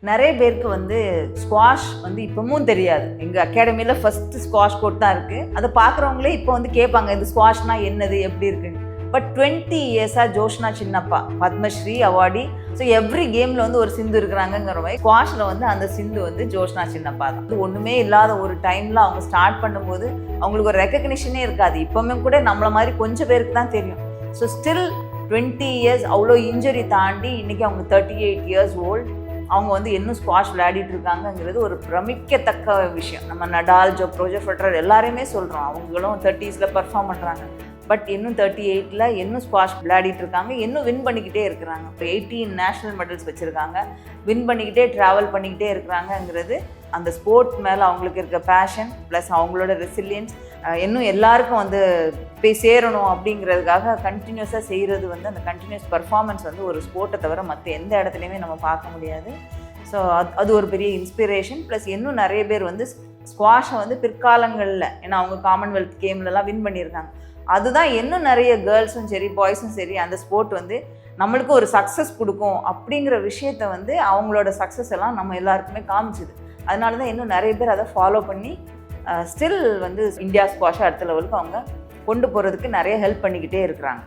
நிறைய பேருக்கு வந்து ஸ்குவாஷ் வந்து இப்பவும் தெரியாது. எங்கள் அகாடமியில் ஃபஸ்ட்டு ஸ்குவாஷ் கோர்ட் தான் இருக்குது. அதை பார்க்குறவங்களே இப்போ வந்து கேட்பாங்க, இந்த ஸ்குவாஷ்னா என்னது, எப்படி இருக்குன்னு. பட் 20 இயர்ஸாக Joshna Chinappa Padmashri awardee. So every கேமில் வந்து ஒரு சிந்து இருக்கிறாங்கங்கிற மாதிரி ஸ்குவாஷில் வந்து அந்த சிந்து வந்து ஜோஷ்னா சின்னப்பா தான். அது ஒன்றுமே இல்லாத ஒரு டைமில் அவங்க ஸ்டார்ட் பண்ணும்போது அவங்களுக்கு ஒரு ரெக்கக்னிஷனே இருக்காது. இப்போவுமே கூட நம்மளை மாதிரி கொஞ்சம் பேருக்கு தான் தெரியும். ஸோ ஸ்டில் 20 இயர்ஸ் அவ்வளோ இன்ஜுரி தாண்டி இன்றைக்கி அவங்க 38 இயர்ஸ் ஓல்டு. அவங்க வந்து இன்னும் ஸ்குவாஷ் விளையாடிட்டு இருக்காங்கங்கிறது ஒரு பிரமிக்கத்தக்க விஷயம். நம்ம நடால், ரோஜர் ஃபெடரர் எல்லாரையுமே சொல்கிறோம், அவங்களும் 30ஸ்ல பர்ஃபார்ம் பண்ணுறாங்க. பட் இன்னும் 38ல் இன்னும் ஸ்குவாஷ் விளையாடிட்டு இருக்காங்க, இன்னும் வின் பண்ணிக்கிட்டே இருக்கிறாங்க. இப்போ 18 நேஷ்னல் மெடல்ஸ் வச்சுருக்காங்க, வின் பண்ணிக்கிட்டே ட்ராவல் பண்ணிக்கிட்டே இருக்கிறாங்கங்கிறது அந்த ஸ்போர்ட் மேலே அவங்களுக்கு இருக்க பேஷன் ப்ளஸ் அவங்களோட ரெசிலியன்ஸ் இன்னும் எல்லாருக்கும் வந்து போய் சேரணும் அப்படிங்கிறதுக்காக கண்டினியூஸாக செய்கிறது வந்து அந்த கண்டினியூஸ் பர்ஃபார்மன்ஸ் வந்து ஒரு ஸ்போர்ட்டை தவிர மற்ற எந்த இடத்துலையுமே நம்ம பார்க்க முடியாது. ஸோ அது ஒரு பெரிய இன்ஸ்பிரேஷன். ப்ளஸ் இன்னும் நிறைய பேர் வந்து ஸ்குவாஷை வந்து பிற்காலங்களில், ஏன்னா அவங்க காமன்வெல்த் கேம்லலாம் வின் பண்ணியிருக்காங்க, அதுதான் இன்னும் நிறைய கேர்ள்ஸும் சரி பாய்ஸும் சரி அந்த ஸ்போர்ட் வந்து நம்மளுக்கு ஒரு சக்ஸஸ் கொடுக்கும் அப்படிங்கிற விஷயத்த வந்து அவங்களோட சக்ஸஸ் எல்லாம் நம்ம எல்லாருக்குமே காமிச்சுது. அதனால தான் இன்னும் நிறைய பேர் அதை ஃபாலோ பண்ணி ஸ்டில் வந்து இந்தியா ஸ்குவாஷை அடுத்த லெவலுக்கு அவங்க கொண்டு போகிறதுக்கு நிறைய ஹெல்ப் பண்ணிக்கிட்டே இருக்கிறாங்க.